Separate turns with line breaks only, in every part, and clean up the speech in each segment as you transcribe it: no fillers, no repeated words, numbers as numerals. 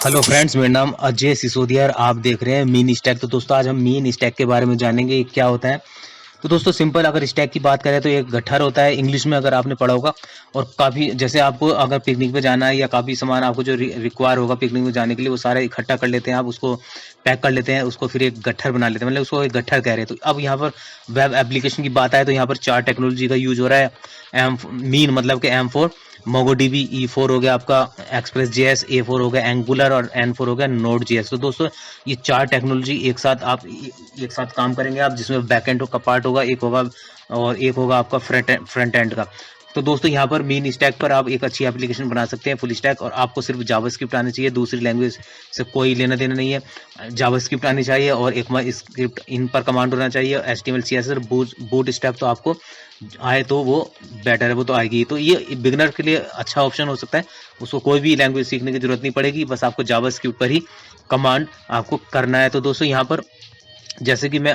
Hello friends, मेरा नाम अजय सिसोदिया और आप देख रहे हैं मीन स्टैक। तो दोस्तों आज हम मीन स्टैक के बारे में जानेंगे ये क्या होता है। तो दोस्तों सिंपल अगर स्टैक की बात करें तो एक गट्ठर होता है, इंग्लिश में अगर आपने पढ़ा होगा। और काफ़ी जैसे आपको अगर पिकनिक पे जाना है या काफ़ी सामान आपको जो रिक्वायर होगा पिकनिक में जाने के लिए, वो सारा इकट्ठा कर लेते हैं, आप उसको पैक कर लेते हैं, उसको फिर एक गट्ठर बना लेते हैं, मतलब उसको एक गट्ठर कह रहे हैं। तो अब यहाँ पर वेब एप्लीकेशन की बात आए तो यहाँ पर 4 टेक्नोलॉजी का यूज हो रहा है। एम मीन मतलब कि M4, मोंगोडीबी E4 हो गया आपका, एक्सप्रेस जेएस A4 हो गया, एंगुलर और N4 हो गया, नोड जेएस। तो दोस्तों ये 4 टेक्नोलॉजी एक साथ काम करेंगे आप, जिसमें बैकएंड का पार्ट होगा, एक होगा आपका फ्रंट एंड का। तो दोस्तों यहाँ पर मीन स्टैक पर आप एक अच्छी एप्लीकेशन बना सकते हैं फुल स्टैक, और आपको सिर्फ जावास्क्रिप्ट आनी चाहिए, दूसरी लैंग्वेज से कोई लेना देना नहीं है। जावास्क्रिप्ट आनी चाहिए और एक स्क्रिप्ट इन पर कमांड होना चाहिए। HTML CSS बूट स्टैक तो आपको आए तो वो बेटर है, वो तो आएगी। तो ये बिगनर के लिए अच्छा ऑप्शन हो सकता है, उसको कोई भी लैंग्वेज सीखने की जरूरत नहीं पड़ेगी, बस आपको जावास्क्रिप्ट पर ही कमांड आपको करना है। तो दोस्तों यहाँ पर जैसे कि मैं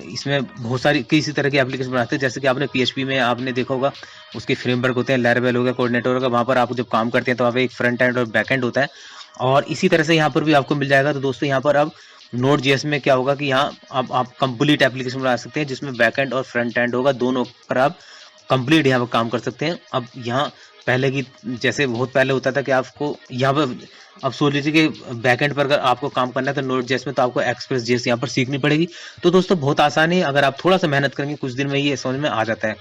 इसमें बहुत सारी किसी तरह की एप्लीकेशन बनाते हैं, जैसे कि आपने PHP में आपने देखा होगा उसके फ्रेमवर्क होते हैं, लैरावेल हो गया, कोऑर्डिनेटर होगा, वहाँ पर आप जब काम करते हैं तो वहाँ पे एक फ्रंट एंड और बैक एंड होता है, और इसी तरह से यहाँ पर भी आपको मिल जाएगा। तो दोस्तों यहाँ पर अब नोड जेएस में क्या होगा कि यहाँ आप कंप्लीट एप्लीकेशन बना सकते हैं, जिसमें बैक एंड और फ्रंट एंड होगा, दोनों पर आप कंप्लीट यहाँ पर काम कर सकते हैं। अब यहाँ पहले की जैसे बहुत पहले होता था कि आपको यहाँ पर, अब सोच लीजिए कि बैकएंड पर अगर आपको काम करना है तो नोड जेएस में तो आपको एक्सप्रेस जेएस यहाँ पर सीखनी पड़ेगी। तो दोस्तों बहुत आसान है, अगर आप थोड़ा सा मेहनत करेंगे कुछ दिन में ये समझ में आ जाता है।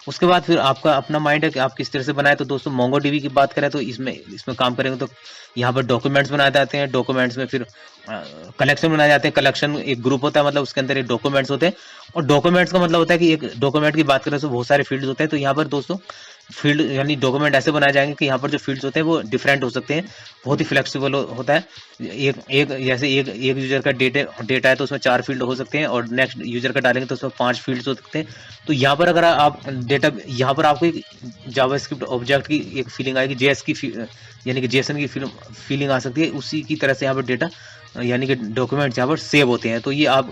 उसके बाद फिर आपका अपना माइंड है कि आप किस तरह से बनाए। तो दोस्तों मोंगोडीबी की बात करें तो इसमें इसमें काम करेंगे तो यहाँ पर डॉक्यूमेंट्स बनाए जाते हैं, डॉक्यूमेंट्स में फिर कलेक्शन बनाए जाते हैं। कलेक्शन एक ग्रुप होता है, मतलब उसके अंदर एक डॉक्यूमेंट्स होते हैं, और डॉक्यूमेंट्स का मतलब होता है कि एक डॉक्यूमेंट की बात करें तो बहुत सारे फील्ड होते हैं। तो यहाँ पर दोस्तों फील्ड यानी डॉक्यूमेंट ऐसे बनाए जाएंगे कि यहाँ पर जो फील्ड्स होते हैं वो डिफरेंट हो सकते हैं, बहुत ही फ्लेक्सिबल होता है। एक एक जैसे एक यूजर का डेटा है तो उसमें 4 फील्ड हो सकते हैं, और नेक्स्ट यूजर का डालेंगे तो उसमें 5 फील्ड्स हो सकते हैं। तो यहाँ पर अगर आप डेटा, यहाँ पर आपको एक जावास्क्रिप्ट ऑब्जेक्ट की एक फीलिंग आएगी, जेएस की यानी कि जेसन की फीलिंग आ सकती है, उसी की तरह से यहाँ पर डेटा यानी कि डॉक्यूमेंट्स यहाँ पर सेव होते हैं। तो ये आप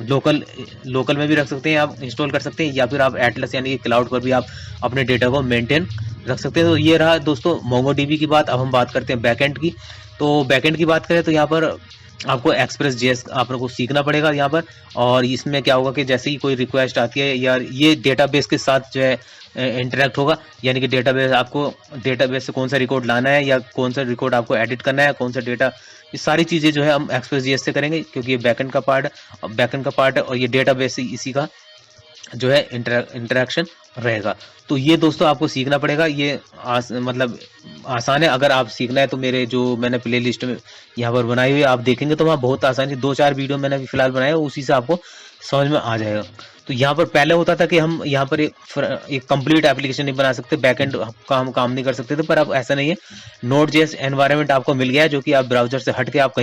लोकल लोकल में भी रख सकते हैं, आप इंस्टॉल कर सकते हैं, या फिर आप एटलस यानी कि क्लाउड पर भी आप अपने डेटा को मेंटेन रख सकते हैं। तो ये रहा दोस्तों मोंगोडीबी की बात। अब हम बात करते हैं बैकएंड की। तो बैकएंड की बात करें तो यहाँ पर आपको एक्सप्रेस जेएस आप लोगों को सीखना पड़ेगा यहाँ पर। और इसमें क्या होगा कि जैसे ही कोई रिक्वेस्ट आती है या ये डेटाबेस के साथ जो है इंटरेक्ट होगा, यानी कि डेटाबेस आपको डेटाबेस से कौन सा रिकॉर्ड लाना है या कौन सा रिकॉर्ड आपको एडिट करना है, कौन सा डेटा, ये सारी चीज़ें जो है हम एक्सप्रेस जेएस से करेंगे, क्योंकि ये बैकएंड का पार्ट है, और ये डेटाबेस इसी का जो है इंटरेक्शन रहेगा। तो ये दोस्तों आपको सीखना पड़ेगा, ये मतलब आसान है। अगर आप सीखना है तो मेरे जो मैंने प्ले लिस्ट में यहाँ पर बनाई हुई है आप देखेंगे तो वहाँ बहुत आसानी, 2-4 वीडियो मैंने अभी फिलहाल बनाया है, उसी से आपको समझ में आ जाएगा। तो यहाँ पर पहले होता था कि हम यहाँ पर एक कंप्लीट एप्लीकेशन नहीं बना सकते, बैकएंड का हम काम नहीं कर सकते थे, पर अब ऐसा नहीं है। नोड जेएस एनवायरनमेंट आपको मिल गया है, जो कि आप ब्राउजर से हट के आप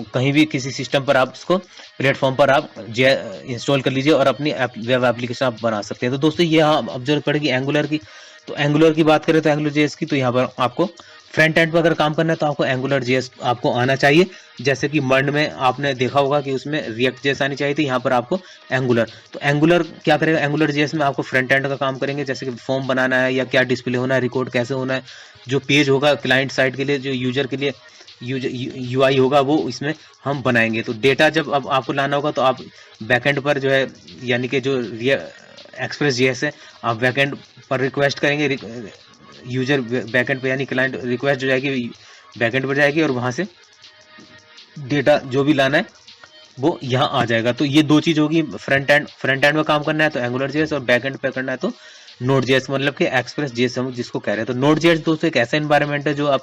कहीं भी किसी सिस्टम पर आप इसको प्लेटफॉर्म पर आप इंस्टॉल कर लीजिए और अपनी वेब एप्लीकेशन आप बना सकते हैं। तो दोस्तों ये हाँ अब जरूरत पड़ेगी एंगुलर की। तो एंगुलर की बात करें तो एंगुलर जेएस की, तो यहाँ पर आपको फ्रंट एंड पर अगर काम करना है तो आपको एंगुलर जेएस आपको आना चाहिए। जैसे कि मर्ड में आपने देखा होगा कि उसमें रिएक्ट जेएस आनी चाहिए थी, यहाँ पर आपको एंगुलर। तो एंगुलर क्या करेगा, एंगुलर जेएस में आपको फ्रंट एंड का काम करेंगे, जैसे कि फॉर्म बनाना है या क्या डिस्प्ले होना है, रिकॉर्ड कैसे होना है, जो पेज होगा क्लाइंट साइड के लिए, जो यूजर के लिए यूआई होगा, वो इसमें हम बनाएंगे। तो डेटा जब अब आपको लाना होगा तो आप बैकएंड पर जो है यानी कि जो एक्सप्रेस जेएस है, आप बैकएंड पर रिक्वेस्ट करेंगे, यूजर बैकएंड पे यानी क्लाइंट रिक्वेस्ट जो जाएगी बैकएंड पर जाएगी, और वहां से डेटा जो भी लाना है वो यहाँ आ जाएगा। तो ये 2 चीज होगी, फ्रंट एंड में काम करना है तो एंगुलर जेएस, और बैक एंड पे करना है तो नोड जेएस, मतलब कि एक्सप्रेस जेएस हम जिसको कह रहे हैं। तो नोड जेएस दोस्तों एक ऐसा एनवायरनमेंट है जो आप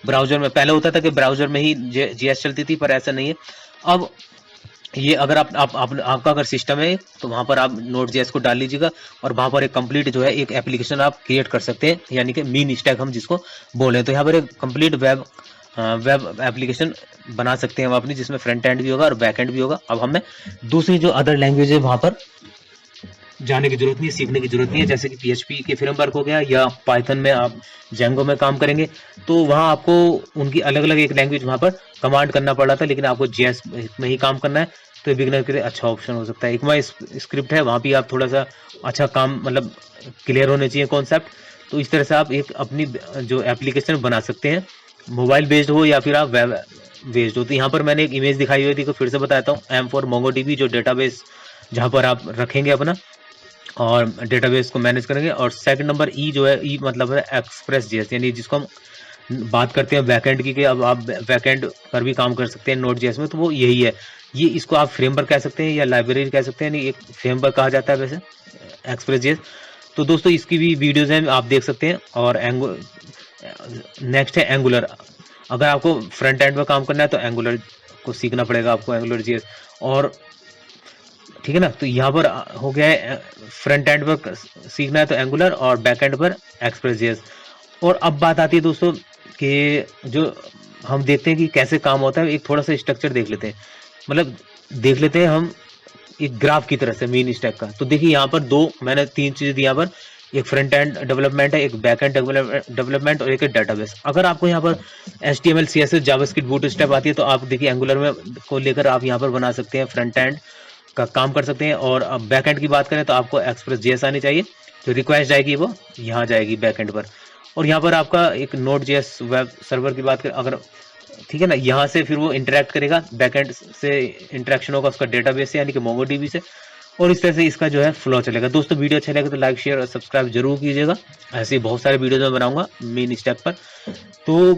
ब्राउजर में, पहले होता था कि ब्राउजर में ही जेएस चलती थी, पर ऐसा नहीं है अब। ये अगर आपका अगर सिस्टम है तो वहां पर आप नोड जेएस को डाल लीजिएगा, और वहां पर एक कंप्लीट जो है एक एप्लीकेशन आप क्रिएट कर सकते हैं, यानी कि मीन स्टैक हम जिसको बोले। तो यहाँ पर एक कंप्लीट वेब एप्लीकेशन बना सकते हैं हम अपनी, जिसमें फ्रंट एंड भी होगा और बैक एंड भी होगा। अब हमें दूसरी जो अदर लैंग्वेज है वहां पर जाने की जरूरत नहीं है, सीखने की जरूरत नहीं है। जैसे कि PHP के फ्रेमवर्क हो गया, या पाइथन में आप जेंगो में काम करेंगे, तो वहाँ आपको उनकी अलग अलग एक लैंग्वेज वहाँ पर कमांड करना पड़ रहा था, लेकिन आपको जेएस में ही काम करना है। तो बिगिनर के लिए अच्छा ऑप्शन हो सकता है। इकमा स्क्रिप्ट है, वहाँ भी आप थोड़ा सा अच्छा काम, मतलब क्लियर होने चाहिए कॉन्सेप्ट। तो इस तरह से आप एक अपनी जो एप्लीकेशन बना सकते हैं मोबाइल बेस्ड हो या फिर आप वेब बेस्ड हो। तो यहाँ पर मैंने एक इमेज दिखाई हुई थी, को फिर से बताता हूँ। M फॉर MongoDB, जो डेटाबेस जहाँ पर आप रखेंगे अपना और डेटाबेस को मैनेज करेंगे। और सेकंड नंबर E जो है, E मतलब है Express.js, यानी जिसको हम बात करते हैं बैकएंड की, कि अब आप बैकएंड पर भी काम कर सकते हैं Node.js में, तो वो यही है। ये इसको आप फ्रेमवर्क कह सकते हैं या लाइब्रेरी कह सकते हैं, नहीं एक फ्रेमवर्क कहा जाता है वैसे Express.js। तो दोस्तों इसकी भी वीडियोज हैं, आप देख सकते हैं। और नेक्स्ट है एंगुलर। अगर आपको फ्रंट एंड पर काम करना है तो एंगुलर को सीखना पड़ेगा आपको, एंगुलर.js। और ठीक है ना, तो यहाँ पर हो गया है फ्रंट एंड पर सीखना है तो एंगुलर, और बैक एंड पर Express.js। और अब बात आती है दोस्तों कि जो हम देखते हैं कि कैसे काम होता है, एक थोड़ा सा स्ट्रक्चर देख लेते हैं, मतलब देख लेते हैं हम एक ग्राफ की तरह से मीन स्टैक का। तो देखिए यहाँ पर मैंने 3 चीजें दी यहाँ पर, एक फ्रंट एंड डेवलपमेंट है, एक बैक एंड डेवलपमेंट, और एक है डेटाबेस। अगर आपको यहाँ पर HTML CSS जावास्क्रिप्ट बूटस्ट्रैप आती है तो आप देखिए एंगुलर में को लेकर आप यहाँ पर बना सकते हैं, फ्रंट एंड का काम कर सकते हैं। और अब बैक एंड की बात करें तो आपको Express.js आनी चाहिए, जो रिक्वेस्ट जाएगी वो यहाँ जाएगी बैक एंड पर। और यहाँ पर आपका एक Node.js वेब सर्वर की बात करें अगर, ठीक है ना, यहाँ से फिर वो इंटरेक्ट करेगा, बैकएंड से इंटरेक्शन होगा उसका डेटाबेस से, यानी कि MongoDB से। और इस तरह से इसका जो है फ्लो चलेगा। दोस्तों वीडियो अच्छा लगे तो लाइक शेयर और सब्सक्राइब जरूर कीजिएगा, ऐसे ही बहुत सारे वीडियो मैं बनाऊंगा मेन स्टैक पर। तो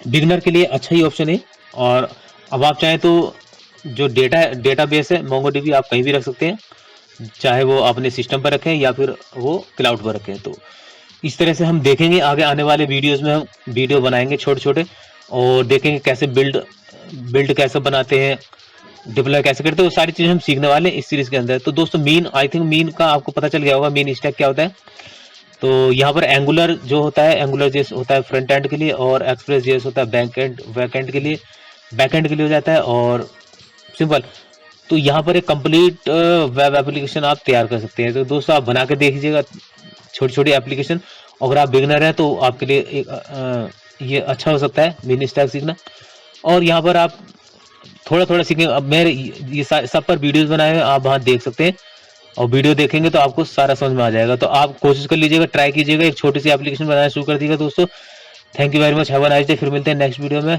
बिगनर के लिए अच्छा ही ऑप्शन है। और अब आप चाहें तो जो डेटाबेस है MongoDB आप कहीं भी रख सकते हैं, चाहे वो अपने सिस्टम पर रखें या फिर वो क्लाउड पर रखें। तो इस तरह से हम देखेंगे आगे आने वाले वीडियोस में, हम वीडियो बनाएंगे छोटे छोटे, और देखेंगे कैसे बिल्ड कैसे बनाते हैं, डिप्लॉय कैसे करते हैं, वो सारी चीजें हम सीखने वाले हैं इस सीरीज के अंदर। तो दोस्तों आई थिंक मीन का आपको पता चल गया होगा, मीन स्टैक क्या होता है। तो यहाँ पर एंगुलर जो होता है, एंगुलर.js होता है फ्रंट एंड के लिए, और Express.js होता है बैक एंड के लिए, हो जाता है, और सिंपल। तो यहाँ पर एक कंप्लीट वेब एप्लीकेशन आप तैयार कर सकते हैं। तो दोस्तों आप बना के देख लीजिएगा छोटी छोटी एप्लीकेशन। अगर आप बिगनर हैं तो आपके लिए ये अच्छा हो सकता है मीन स्टैक सीखना। और यहाँ पर आप थोड़ा थोड़ा सीखेंगे। अब मेरे ये सब पर वीडियोस बनाए हुए आप वहाँ देख सकते हैं, और वीडियो देखेंगे तो आपको सारा समझ में आ जाएगा। तो आप कोशिश कर लीजिएगा, ट्राई कीजिएगा, एक छोटी सी एप्लीकेशन बनाना शुरू कर दीजिएगा दोस्तों। Thank you very much, have a nice day. फिर मिलते हैं नेक्स्ट वीडियो में।